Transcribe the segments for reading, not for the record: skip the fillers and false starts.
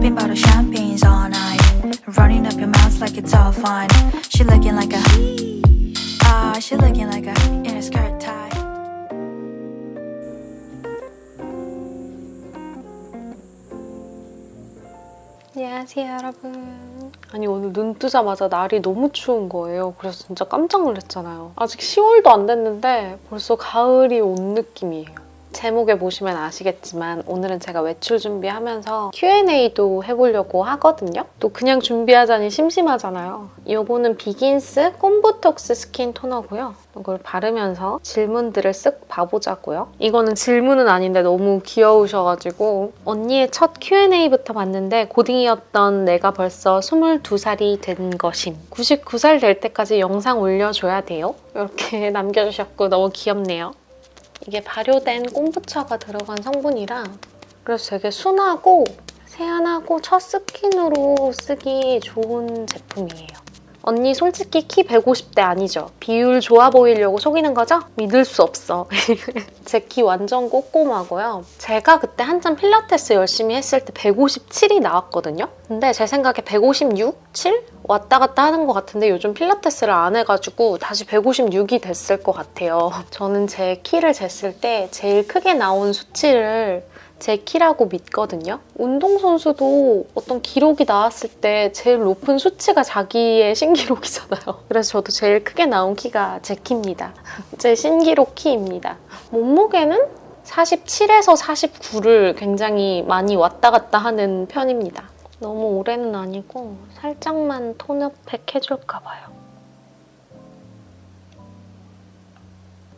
Popping bottle champagnes all night. Running up your mouth like it's all fine. She looking like a she looking like a in a skirt tie. 안녕하세요 여러분. 아니 오늘 눈 뜨자마자 날이 너무 추운 거예요. 그래서 진짜 깜짝 놀랐잖아요. 아직 10월도 안 됐는데 벌써 가을이 온 느낌이에요. 제목에 보시면 아시겠지만 오늘은 제가 외출 준비하면서 Q&A도 해보려고 하거든요. 또 그냥 준비하자니 심심하잖아요. 이거는 비긴스 콤보톡스 스킨 토너고요. 이걸 바르면서 질문들을 쓱 봐보자고요. 이거는 질문은 아닌데 너무 귀여우셔가지고 언니의 첫 Q&A부터 봤는데 고딩이었던 내가 벌써 22살이 된 것임. 99살 될 때까지 영상 올려줘야 돼요. 이렇게 남겨주셨고 너무 귀엽네요. 이게 발효된 콤부차가 들어간 성분이라 그래서 되게 순하고 세안하고 첫 스킨으로 쓰기 좋은 제품이에요. 언니 솔직히 키 150대 아니죠? 비율 좋아 보이려고 속이는 거죠? 믿을 수 없어. 제 키 완전 꼬꼬마고요. 제가 그때 한참 필라테스 열심히 했을 때 157이 나왔거든요? 근데 제 생각에 156? 7? 왔다 갔다 하는 것 같은데 요즘 필라테스를 안 해가지고 다시 156이 됐을 것 같아요. 저는 제 키를 쟀을 때 제일 크게 나온 수치를 제 키라고 믿거든요. 운동선수도 어떤 기록이 나왔을 때 제일 높은 수치가 자기의 신기록이잖아요. 그래서 저도 제일 크게 나온 키가 제 키입니다. 제 신기록 키입니다. 몸무게는 47에서 49를 굉장히 많이 왔다 갔다 하는 편입니다. 너무 오래는 아니고 살짝만 톤업팩 해줄까 봐요.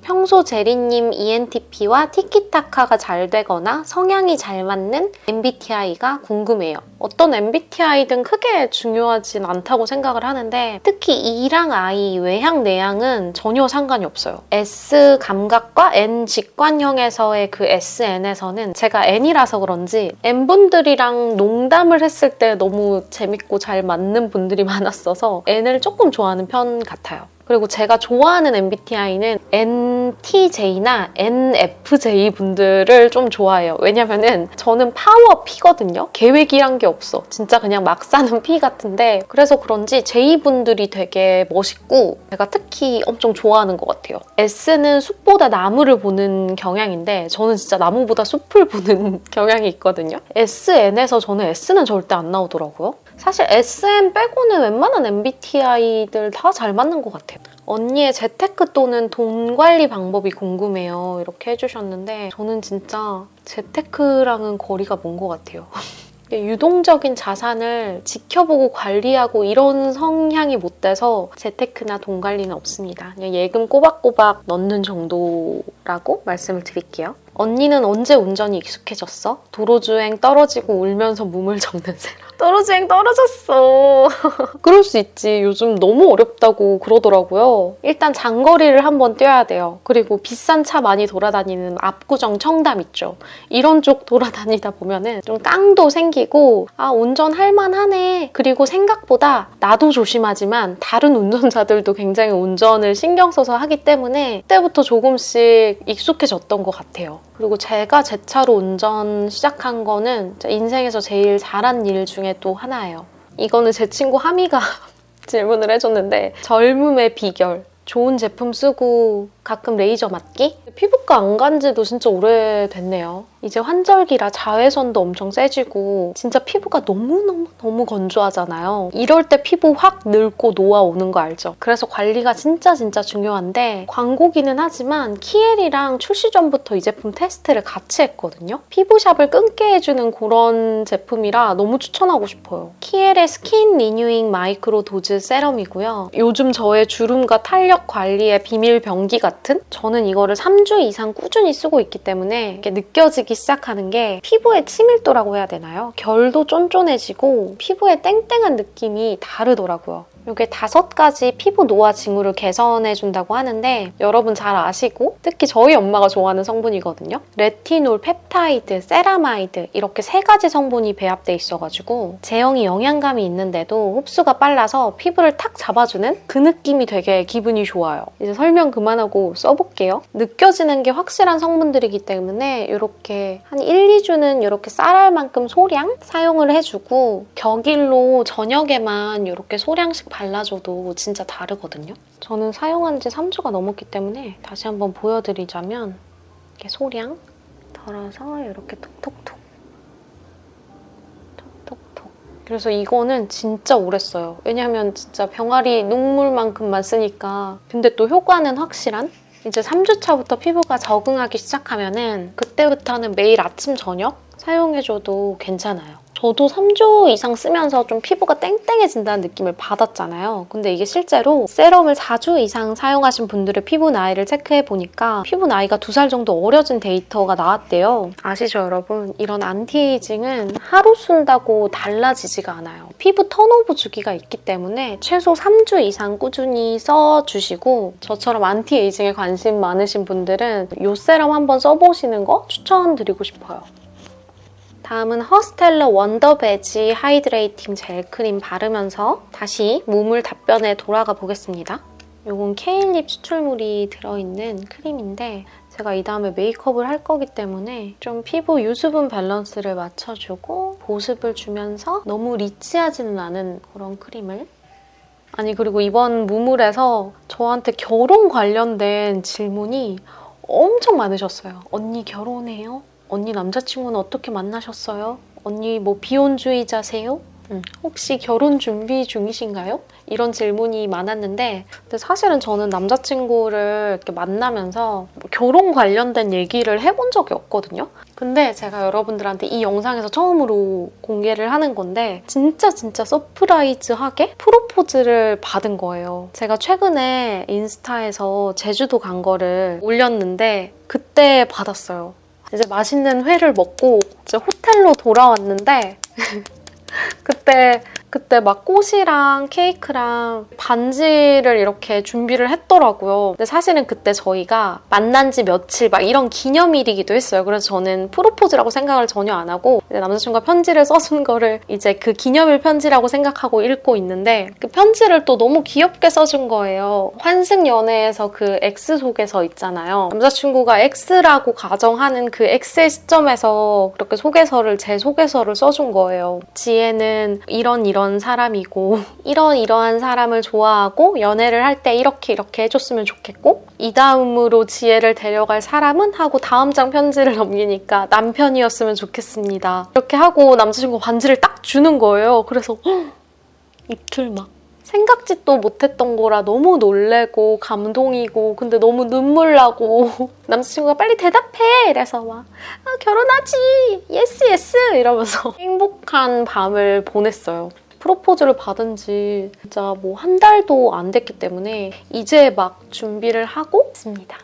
평소 제리님 ENTP와 티키타카가 잘 되거나 성향이 잘 맞는 MBTI가 궁금해요. 어떤 MBTI든 크게 중요하진 않다고 생각을 하는데 특히 E랑 I, 외향, 내향은 전혀 상관이 없어요. S 감각과 N 직관형에서의 그 SN에서는 제가 N이라서 그런지 N분들이랑 농담을 했을 때 너무 재밌고 잘 맞는 분들이 많았어서 N을 조금 좋아하는 편 같아요. 그리고 제가 좋아하는 MBTI는 NTJ나 NFJ 분들을 좀 좋아해요. 왜냐면은 저는 파워 P거든요. 계획이란 게 없어. 진짜 그냥 막 사는 P 같은데 그래서 그런지 J 분들이 되게 멋있고 제가 특히 엄청 좋아하는 것 같아요. S는 숲보다 나무를 보는 경향인데 저는 진짜 나무보다 숲을 보는 경향이 있거든요. SN에서 저는 S는 절대 안 나오더라고요. 사실 SM 빼고는 웬만한 MBTI들 다 잘 맞는 것 같아요. 언니의 재테크 또는 돈 관리 방법이 궁금해요. 이렇게 해주셨는데 저는 진짜 재테크랑은 거리가 먼 것 같아요. 유동적인 자산을 지켜보고 관리하고 이런 성향이 못 돼서 재테크나 돈 관리는 없습니다. 그냥 예금 꼬박꼬박 넣는 정도라고 말씀을 드릴게요. 언니는 언제 운전이 익숙해졌어? 도로주행 떨어지고 울면서 몸을 적는 사람. 도로주행 떨어졌어. 그럴 수 있지. 요즘 너무 어렵다고 그러더라고요. 일단 장거리를 한번 뛰어야 돼요. 그리고 비싼 차 많이 돌아다니는 압구정 청담 있죠. 이런 쪽 돌아다니다 보면은 좀 깡도 생기고 아 운전할 만하네. 그리고 생각보다 나도 조심하지만 다른 운전자들도 굉장히 운전을 신경 써서 하기 때문에 그때부터 조금씩 익숙해졌던 것 같아요. 그리고 제가 제 차로 운전 시작한 거는 인생에서 제일 잘한 일 중에 또 하나예요. 이거는 제 친구 하미가 질문을 해줬는데 젊음의 비결. 좋은 제품 쓰고 가끔 레이저 맞기? 피부과 안 간 지도 진짜 오래됐네요. 이제 환절기라 자외선도 엄청 세지고 진짜 피부가 너무 건조하잖아요. 이럴 때 피부 확 늙고 노화오는 거 알죠? 그래서 관리가 진짜 중요한데 광고기는 하지만 키엘이랑 출시 전부터 이 제품 테스트를 같이 했거든요. 피부샵을 끊게 해주는 그런 제품이라 너무 추천하고 싶어요. 키엘의 스킨 리뉴잉 마이크로 도즈 세럼이고요. 요즘 저의 주름과 탄력 관리의 비밀 병기 같은? 저는 이거를 3주 이상 꾸준히 쓰고 있기 때문에 이렇게 느껴지기 시작하는 게 피부의 치밀도라고 해야 되나요? 결도 쫀쫀해지고 피부에 땡땡한 느낌이 다르더라고요. 이게 5가지 피부 노화 징후를 개선해준다고 하는데 여러분 잘 아시고 특히 저희 엄마가 좋아하는 성분이거든요. 레티놀, 펩타이드, 세라마이드 이렇게 3가지 성분이 배합돼 있어가지고 제형이 영양감이 있는데도 흡수가 빨라서 피부를 탁 잡아주는 그 느낌이 되게 기분이 좋아요. 이제 설명 그만하고 써볼게요. 느껴지는 게 확실한 성분들이기 때문에 이렇게 한 1, 2주는 이렇게 쌀알 만큼 소량 사용을 해주고 격일로 저녁에만 이렇게 소량씩 발라줘도 진짜 다르거든요. 저는 사용한 지 3주가 넘었기 때문에 다시 한번 보여드리자면 이렇게 소량 덜어서 이렇게 톡톡톡 톡톡톡. 그래서 이거는 진짜 오래 써요. 왜냐면 진짜 병아리 녹물만큼만 쓰니까. 근데 또 효과는 확실한? 이제 3주차부터 피부가 적응하기 시작하면은 그때부터는 매일 아침 저녁 사용해줘도 괜찮아요. 저도 3주 이상 쓰면서 좀 피부가 땡땡해진다는 느낌을 받았잖아요. 근데 이게 실제로 세럼을 4주 이상 사용하신 분들의 피부 나이를 체크해보니까 피부 나이가 2살 정도 어려진 데이터가 나왔대요. 아시죠, 여러분? 이런 안티에이징은 하루 쓴다고 달라지지가 않아요. 피부 턴오버 주기가 있기 때문에 최소 3주 이상 꾸준히 써주시고 저처럼 안티에이징에 관심 많으신 분들은 이 세럼 한번 써보시는 거 추천드리고 싶어요. 다음은 허스텔러 원더 베지 하이드레이팅 젤 크림 바르면서 다시 무물 답변에 돌아가 보겠습니다. 이건 케일립 추출물이 들어있는 크림인데 제가 이 다음에 메이크업을 할 거기 때문에 좀 피부 유수분 밸런스를 맞춰주고 보습을 주면서 너무 리치하지는 않은 그런 크림을. 아니 그리고 이번 무물에서 저한테 결혼 관련된 질문이 엄청 많으셨어요. 언니 결혼해요? 언니 남자친구는 어떻게 만나셨어요? 언니 뭐 비혼주의자세요? 혹시 결혼 준비 중이신가요? 이런 질문이 많았는데 근데 사실은 저는 남자친구를 이렇게 만나면서 결혼 관련된 얘기를 해본 적이 없거든요. 근데 제가 여러분들한테 이 영상에서 처음으로 공개를 하는 건데 진짜 서프라이즈하게 프로포즈를 받은 거예요. 제가 최근에 인스타에서 제주도 간 거를 올렸는데 그때 받았어요. 이제 맛있는 회를 먹고 이제 호텔로 돌아왔는데 그때 막 꽃이랑 케이크랑 반지를 이렇게 준비를 했더라고요. 근데 사실은 그때 저희가 만난 지 며칠 막 이런 기념일이기도 했어요. 그래서 저는 프로포즈라고 생각을 전혀 안 하고 남자친구가 편지를 써준 거를 이제 그 기념일 편지라고 생각하고 읽고 있는데 그 편지를 또 너무 귀엽게 써준 거예요. 환승연애에서 그 X 소개서 있잖아요. 남자친구가 X라고 가정하는 그 X의 시점에서 그렇게 소개서를 제 소개서를 써준 거예요. 지혜는 이런 사람이고 이러한 사람을 좋아하고 연애를 할 때 이렇게 해줬으면 좋겠고 이 다음으로 지혜를 데려갈 사람은 하고 다음 장 편지를 넘기니까 남편이었으면 좋겠습니다. 이렇게 하고 남자친구 반지를 딱 주는 거예요. 그래서 이틀 막 생각지도 못했던 거라 너무 놀래고 감동이고 근데 너무 눈물 나고 남자친구가 빨리 대답해 이래서 막 결혼하지 예스 이러면서 행복한 밤을 보냈어요. 프로포즈를 받은 지 진짜 뭐 한 달도 안 됐기 때문에 이제 막 준비를 하고 있습니다.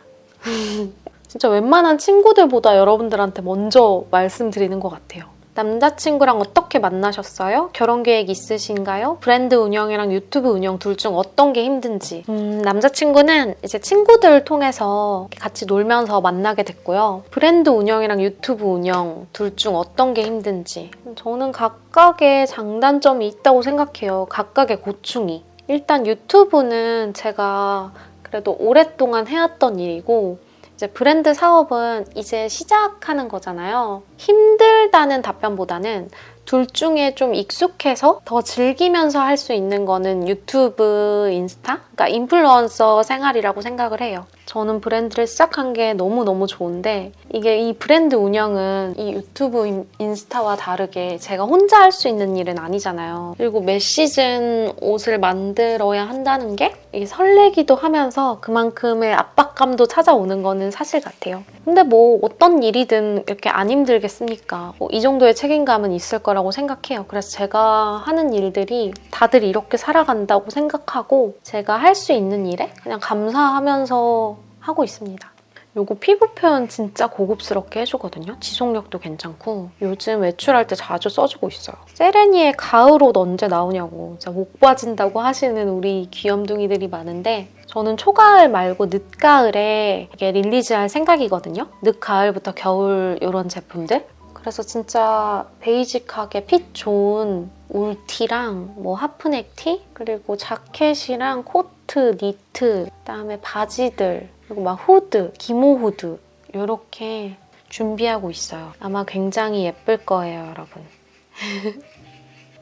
진짜 웬만한 친구들보다 여러분들한테 먼저 말씀드리는 것 같아요. 남자친구랑 어떻게 만나셨어요? 결혼 계획 있으신가요? 브랜드 운영이랑 유튜브 운영 둘 중 어떤 게 힘든지. 남자친구는 이제 친구들 통해서 같이 놀면서 만나게 됐고요. 브랜드 운영이랑 유튜브 운영 둘 중 어떤 게 힘든지. 저는 각각의 장단점이 있다고 생각해요. 각각의 고충이. 일단 유튜브는 제가 그래도 오랫동안 해왔던 일이고 이제 브랜드 사업은 이제 시작하는 거잖아요. 힘들다는 답변보다는 둘 중에 좀 익숙해서 더 즐기면서 할 수 있는 거는 유튜브, 인스타? 그러니까 인플루언서 생활이라고 생각을 해요. 저는 브랜드를 시작한 게 너무너무 좋은데 이게 이 브랜드 운영은 이 유튜브, 인스타와 다르게 제가 혼자 할 수 있는 일은 아니잖아요. 그리고 매 시즌 옷을 만들어야 한다는 게 이게 설레기도 하면서 그만큼의 압박감도 찾아오는 거는 사실 같아요. 근데 뭐 어떤 일이든 이렇게 안 힘들겠습니까? 뭐 이 정도의 책임감은 있을 거라고 생각해요. 그래서 제가 하는 일들이 다들 이렇게 살아간다고 생각하고 제가 할 수 있는 일에 그냥 감사하면서 하고 있습니다. 요거 피부 표현 진짜 고급스럽게 해주거든요. 지속력도 괜찮고 요즘 외출할 때 자주 써주고 있어요. 세레니의 가을 옷 언제 나오냐고 진짜 목 빠진다고 하시는 우리 귀염둥이들이 많은데 저는 초가을 말고 늦가을에 이게 릴리즈할 생각이거든요. 늦가을부터 겨울 이런 제품들. 그래서 진짜 베이직하게 핏 좋은 울티랑 뭐 하프넥 티 그리고 자켓이랑 코트, 니트 그다음에 바지들 그리고 막 후드, 기모 후드 이렇게 준비하고 있어요. 아마 굉장히 예쁠 거예요, 여러분.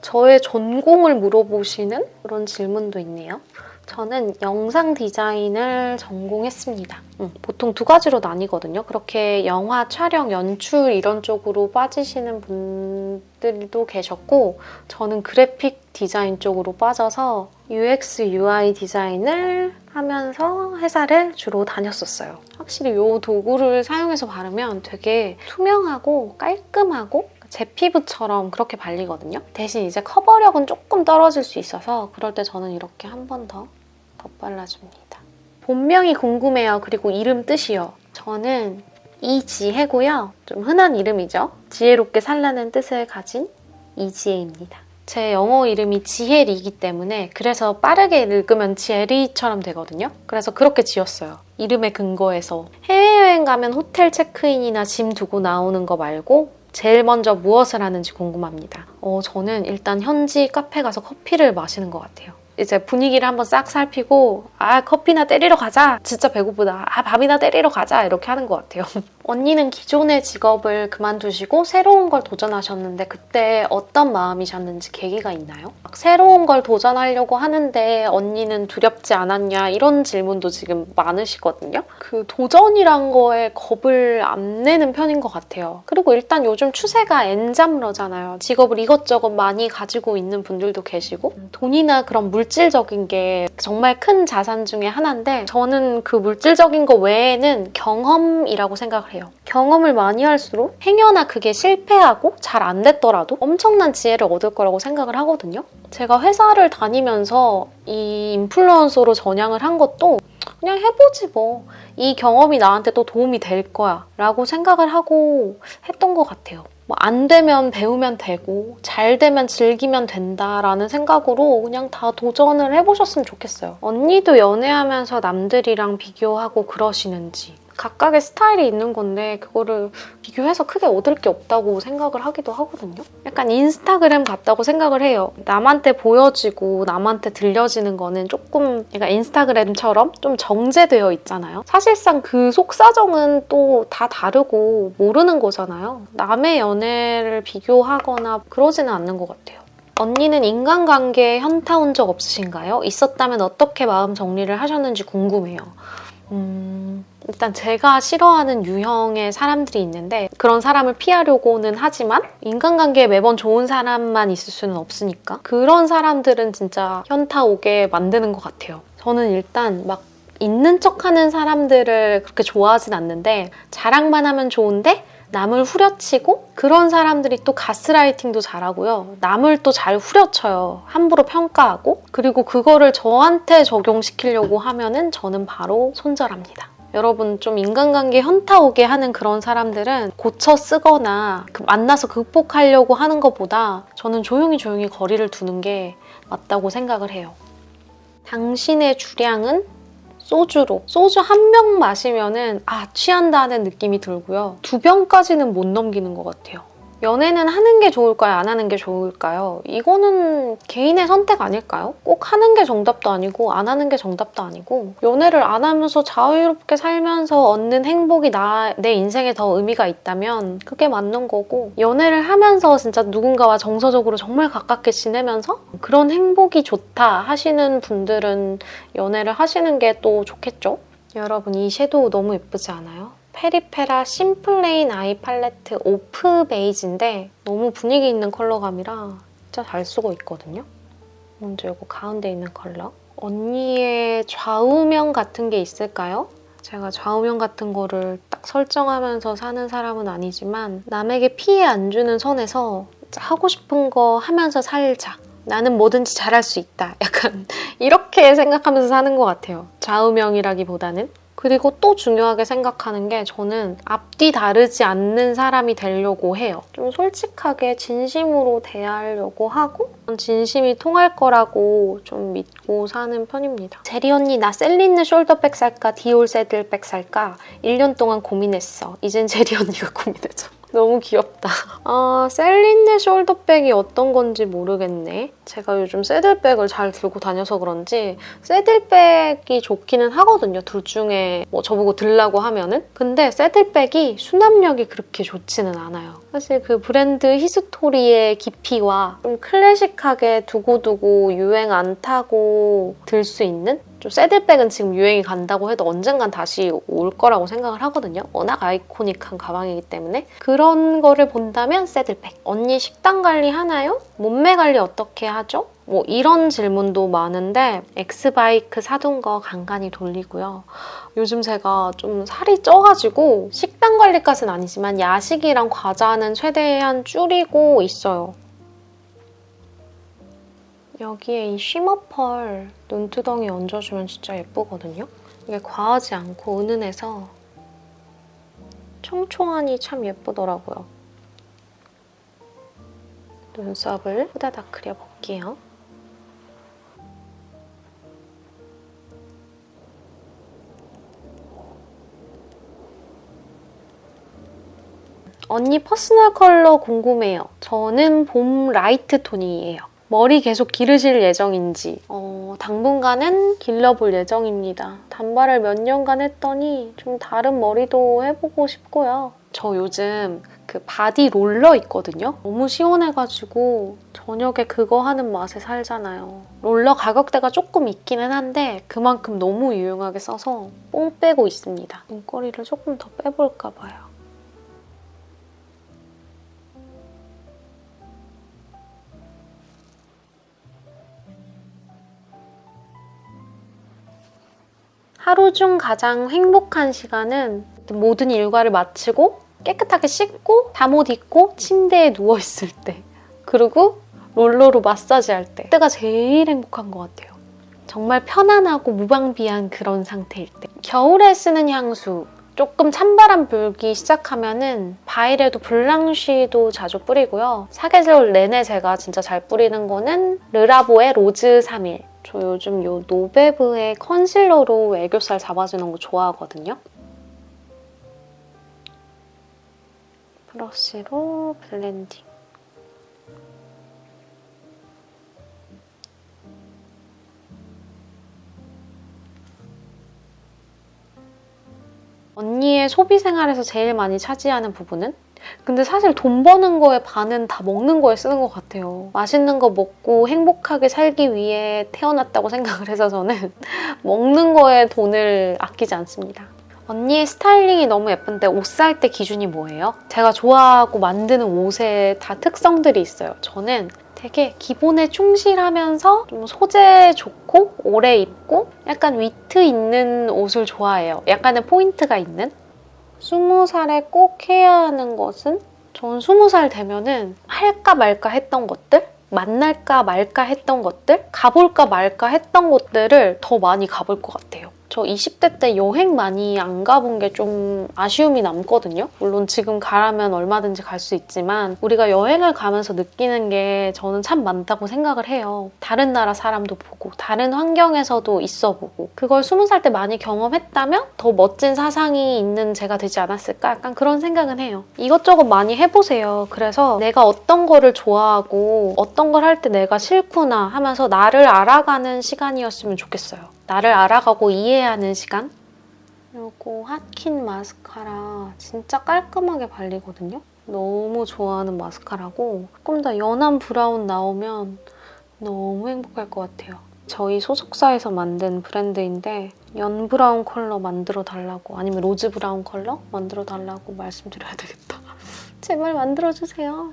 저의 전공을 물어보시는 그런 질문도 있네요. 저는 영상 디자인을 전공했습니다. 보통 두 가지로 나뉘거든요. 그렇게 영화 촬영, 연출 이런 쪽으로 빠지시는 분들도 계셨고 저는 그래픽 디자인 쪽으로 빠져서 UX, UI 디자인을 하면서 회사를 주로 다녔었어요. 확실히 이 도구를 사용해서 바르면 되게 투명하고 깔끔하고 제 피부처럼 그렇게 발리거든요. 대신 이제 커버력은 조금 떨어질 수 있어서 그럴 때 저는 이렇게 한 번 더 덧발라줍니다. 본명이 궁금해요. 그리고 이름 뜻이요. 저는 이지혜고요. 좀 흔한 이름이죠. 지혜롭게 살라는 뜻을 가진 이지혜입니다. 제 영어 이름이 지혜리이기 때문에 그래서 빠르게 읽으면 지혜리처럼 되거든요. 그래서 그렇게 지었어요. 이름에 근거해서. 해외여행 가면 호텔 체크인이나 짐 두고 나오는 거 말고 제일 먼저 무엇을 하는지 궁금합니다. 저는 일단 현지 카페 가서 커피를 마시는 것 같아요. 이제 분위기를 한번 싹 살피고 커피나 때리러 가자. 진짜 배고프다. 밥이나 때리러 가자. 이렇게 하는 것 같아요. 언니는 기존의 직업을 그만두시고 새로운 걸 도전하셨는데 그때 어떤 마음이셨는지 계기가 있나요? 새로운 걸 도전하려고 하는데 언니는 두렵지 않았냐 이런 질문도 지금 많으시거든요. 그 도전이란 거에 겁을 안 내는 편인 것 같아요. 그리고 일단 요즘 추세가 엔잡러잖아요. 직업을 이것저것 많이 가지고 있는 분들도 계시고 돈이나 그런 물질적인 게 정말 큰 자산 중에 하나인데 저는 그 물질적인 거 외에는 경험이라고 생각을 해요. 경험을 많이 할수록 행여나 그게 실패하고 잘 안 됐더라도 엄청난 지혜를 얻을 거라고 생각을 하거든요. 제가 회사를 다니면서 이 인플루언서로 전향을 한 것도 그냥 해보지 뭐. 이 경험이 나한테 또 도움이 될 거야 라고 생각을 하고 했던 것 같아요. 안 되면 배우면 되고 잘 되면 즐기면 된다라는 생각으로 그냥 다 도전을 해보셨으면 좋겠어요. 언니도 연애하면서 남들이랑 비교하고 그러시는지. 각각의 스타일이 있는 건데 그거를 비교해서 크게 얻을 게 없다고 생각을 하기도 하거든요. 약간 인스타그램 같다고 생각을 해요. 남한테 보여지고 남한테 들려지는 거는 조금 약간 인스타그램처럼 좀 정제되어 있잖아요. 사실상 그 속사정은 또 다 다르고 모르는 거잖아요. 남의 연애를 비교하거나 그러지는 않는 것 같아요. 언니는 인간관계에 현타 온 적 없으신가요? 있었다면 어떻게 마음 정리를 하셨는지 궁금해요. 일단 제가 싫어하는 유형의 사람들이 있는데 그런 사람을 피하려고는 하지만 인간관계에 매번 좋은 사람만 있을 수는 없으니까 그런 사람들은 진짜 현타 오게 만드는 것 같아요. 저는 일단 막 있는 척하는 사람들을 그렇게 좋아하진 않는데 자랑만 하면 좋은데 남을 후려치고 그런 사람들이 또 가스라이팅도 잘하고요. 남을 또 잘 후려쳐요. 함부로 평가하고 그리고 그거를 저한테 적용시키려고 하면은 저는 바로 손절합니다. 여러분 좀 인간관계 현타 오게 하는 그런 사람들은 고쳐 쓰거나 만나서 극복하려고 하는 것보다 저는 조용히 거리를 두는 게 맞다고 생각을 해요. 당신의 주량은 소주로. 소주 한 병 마시면은 취한다는 느낌이 들고요. 2병까지는 못 넘기는 것 같아요. 연애는 하는 게 좋을까요? 안 하는 게 좋을까요? 이거는 개인의 선택 아닐까요? 꼭 하는 게 정답도 아니고 안 하는 게 정답도 아니고 연애를 안 하면서 자유롭게 살면서 얻는 행복이 내 인생에 더 의미가 있다면 그게 맞는 거고 연애를 하면서 진짜 누군가와 정서적으로 정말 가깝게 지내면서 그런 행복이 좋다 하시는 분들은 연애를 하시는 게 또 좋겠죠? 여러분 이 섀도우 너무 예쁘지 않아요? 페리페라 심플레인 아이 팔레트 오프 베이지인데 너무 분위기 있는 컬러감이라 진짜 잘 쓰고 있거든요. 먼저 이거 가운데 있는 컬러. 언니의 좌우명 같은 게 있을까요? 제가 좌우명 같은 거를 딱 설정하면서 사는 사람은 아니지만 남에게 피해 안 주는 선에서 하고 싶은 거 하면서 살자. 나는 뭐든지 잘할 수 있다. 약간 이렇게 생각하면서 사는 것 같아요. 좌우명이라기보다는. 그리고 또 중요하게 생각하는 게 저는 앞뒤 다르지 않는 사람이 되려고 해요. 좀 솔직하게 진심으로 대하려고 하고 진심이 통할 거라고 좀 믿고 사는 편입니다. 제리 언니 나 셀린느 숄더백 살까 디올 새들백 살까 1년 동안 고민했어. 이젠 제리 언니가 고민해줘. 너무 귀엽다. 아, 셀린느 숄더백이 어떤 건지 모르겠네. 제가 요즘 새들백을 잘 들고 다녀서 그런지 새들백이 좋기는 하거든요. 둘 중에 뭐 저보고 들라고 하면은. 근데 새들백이 수납력이 그렇게 좋지는 않아요. 사실 그 브랜드 히스토리의 깊이와 좀 클래식하게 두고두고 유행 안 타고 들 수 있는? 좀 새들백은 지금 유행이 간다고 해도 언젠간 다시 올 거라고 생각을 하거든요. 워낙 아이코닉한 가방이기 때문에. 그런 거를 본다면 새들백. 언니 식단 관리 하나요? 몸매 관리 어떻게 하죠? 뭐 이런 질문도 많은데 엑스바이크 사둔 거 간간히 돌리고요. 요즘 제가 좀 살이 쪄가지고 식단 관리까지는 아니지만 야식이랑 과자는 최대한 줄이고 있어요. 여기에 이 쉬머펄 눈두덩이 얹어주면 진짜 예쁘거든요? 이게 과하지 않고 은은해서 청초하니 참 예쁘더라고요. 눈썹을 후다닥 그려볼게요. 언니 퍼스널 컬러 궁금해요. 저는 봄 라이트 톤이에요. 머리 계속 기르실 예정인지 당분간은 길러볼 예정입니다. 단발을 몇 년간 했더니 좀 다른 머리도 해보고 싶고요. 저 요즘 그 바디 롤러 있거든요? 너무 시원해가지고 저녁에 그거 하는 맛에 살잖아요. 롤러 가격대가 조금 있기는 한데 그만큼 너무 유용하게 써서 뽕 빼고 있습니다. 눈꼬리를 조금 더 빼볼까 봐요. 하루 중 가장 행복한 시간은 모든 일과를 마치고 깨끗하게 씻고 잠옷 입고 침대에 누워있을 때 그리고 롤러로 마사지 할 때 그때가 제일 행복한 것 같아요. 정말 편안하고 무방비한 그런 상태일 때. 겨울에 쓰는 향수 조금 찬바람 불기 시작하면은 바이레도 블랑쉬도 자주 뿌리고요. 사계절 내내 제가 진짜 잘 뿌리는 거는 르라보의 로즈 3일. 저 요즘 요 노베브의 컨실러로 애교살 잡아주는 거 좋아하거든요. 브러쉬로 블렌딩. 언니의 소비 생활에서 제일 많이 차지하는 부분은? 근데 사실 돈 버는 거의 반은 다 먹는 거에 쓰는 것 같아요. 맛있는 거 먹고 행복하게 살기 위해 태어났다고 생각을 해서 저는 먹는 거에 돈을 아끼지 않습니다. 언니의 스타일링이 너무 예쁜데 옷 살 때 기준이 뭐예요? 제가 좋아하고 만드는 옷에 다 특성들이 있어요. 저는 되게 기본에 충실하면서 좀 소재 좋고 오래 입고 약간 위트 있는 옷을 좋아해요. 약간의 포인트가 있는? 20살에 꼭 해야 하는 것은? 전 20살 되면은 할까 말까 했던 것들? 만날까 말까 했던 것들? 가볼까 말까 했던 곳들을 더 많이 가볼 것 같아요. 저 20대 때 여행 많이 안 가본 게 좀 아쉬움이 남거든요. 물론 지금 가라면 얼마든지 갈 수 있지만 우리가 여행을 가면서 느끼는 게 저는 참 많다고 생각을 해요. 다른 나라 사람도 보고 다른 환경에서도 있어보고 그걸 20살 때 많이 경험했다면 더 멋진 사상이 있는 제가 되지 않았을까? 약간 그런 생각은 해요. 이것저것 많이 해보세요. 그래서 내가 어떤 거를 좋아하고 어떤 걸 할 때 내가 싫구나 하면서 나를 알아가는 시간이었으면 좋겠어요. 나를 알아가고 이해하는 시간? 그리고 핫킨 마스카라 진짜 깔끔하게 발리거든요? 너무 좋아하는 마스카라고 조금 더 연한 브라운 나오면 너무 행복할 것 같아요. 저희 소속사에서 만든 브랜드인데 연 브라운 컬러 만들어 달라고 아니면 로즈 브라운 컬러 만들어 달라고 말씀드려야 되겠다. 제발 만들어주세요.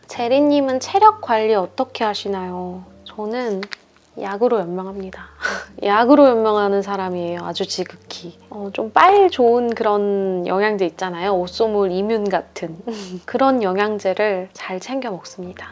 제리님은 체력 관리 어떻게 하시나요? 저는 약으로 연명합니다. 약으로 연명하는 사람이에요. 아주 지극히. 좀 빨 좋은 그런 영양제 있잖아요. 오쏘물 이뮨 같은 그런 영양제를 잘 챙겨 먹습니다.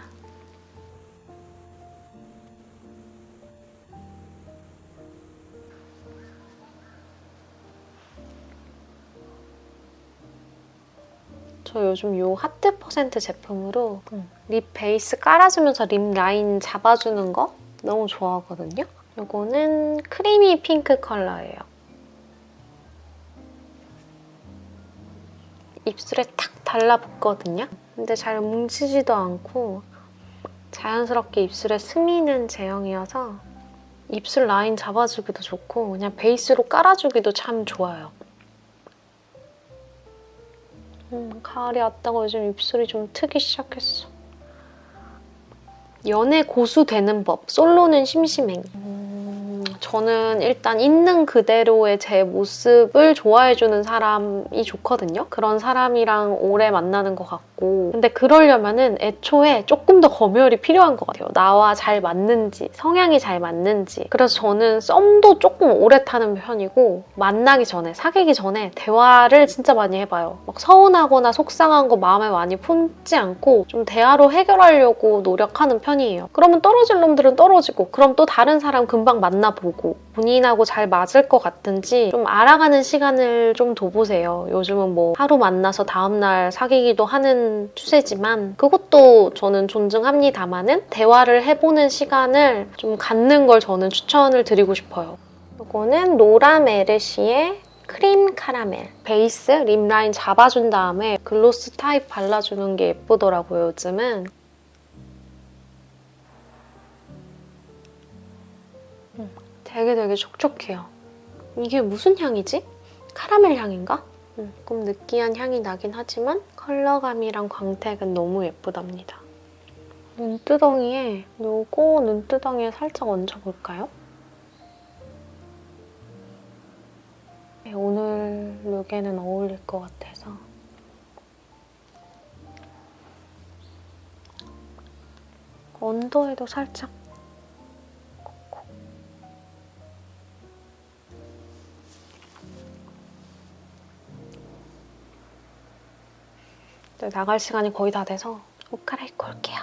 저 요즘 요 하트 퍼센트 제품으로 립 베이스 깔아주면서 립 라인 잡아주는 거 너무 좋아하거든요. 요거는 크리미 핑크 컬러예요. 입술에 탁 달라붙거든요. 근데 잘 뭉치지도 않고 자연스럽게 입술에 스미는 제형이어서 입술 라인 잡아주기도 좋고 그냥 베이스로 깔아주기도 참 좋아요. 가을이 왔다고 요즘 입술이 좀 트기 시작했어. 연애 고수 되는 법, 솔로는 심심행. 저는 일단 있는 그대로의 제 모습을 좋아해주는 사람이 좋거든요. 그런 사람이랑 오래 만나는 것 같고 근데 그러려면은 애초에 조금 더 검열이 필요한 것 같아요. 나와 잘 맞는지, 성향이 잘 맞는지. 그래서 저는 썸도 조금 오래 타는 편이고 만나기 전에, 사귀기 전에 대화를 진짜 많이 해봐요. 막 서운하거나 속상한 거 마음에 많이 품지 않고 좀 대화로 해결하려고 노력하는 편이에요. 그러면 떨어질 놈들은 떨어지고 그럼 또 다른 사람 금방 만나보고 본인하고 잘 맞을 것 같은지 좀 알아가는 시간을 좀 둬보세요. 요즘은 뭐 하루 만나서 다음날 사귀기도 하는 추세지만 그것도 저는 존중합니다마는 대화를 해보는 시간을 좀 갖는 걸 저는 추천을 드리고 싶어요. 이거는 로라 메르시의 크림 카라멜. 베이스 립 라인 잡아준 다음에 글로스 타입 발라주는 게 예쁘더라고요, 요즘은. 되게 촉촉해요. 이게 무슨 향이지? 카라멜 향인가? 조금 느끼한 향이 나긴 하지만 컬러감이랑 광택은 너무 예쁘답니다. 요거 눈두덩이에 살짝 얹어볼까요? 오늘 룩에는 어울릴 것 같아서. 언더에도 살짝 나갈 시간이 거의 다 돼서 옷 갈아입고 올게요.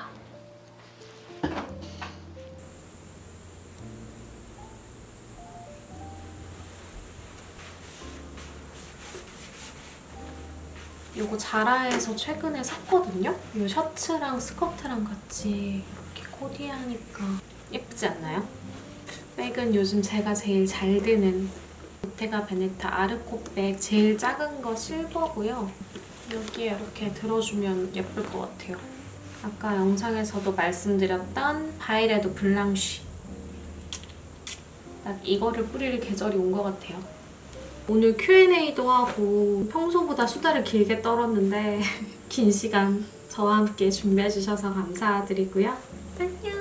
이거 자라에서 최근에 샀거든요? 이 셔츠랑 스커트랑 같이 이렇게 코디하니까 예쁘지 않나요? 백은 요즘 제가 제일 잘 드는 보테가 베네타 아르코 백 제일 작은 거 실버고요. 여기에 이렇게 들어주면 예쁠 것 같아요. 아까 영상에서도 말씀드렸던 바이레도 블랑쉬. 딱 이거를 뿌릴 계절이 온 것 같아요. 오늘 Q&A도 하고 평소보다 수다를 길게 떨었는데 긴 시간 저와 함께 준비해주셔서 감사드리고요. 안녕!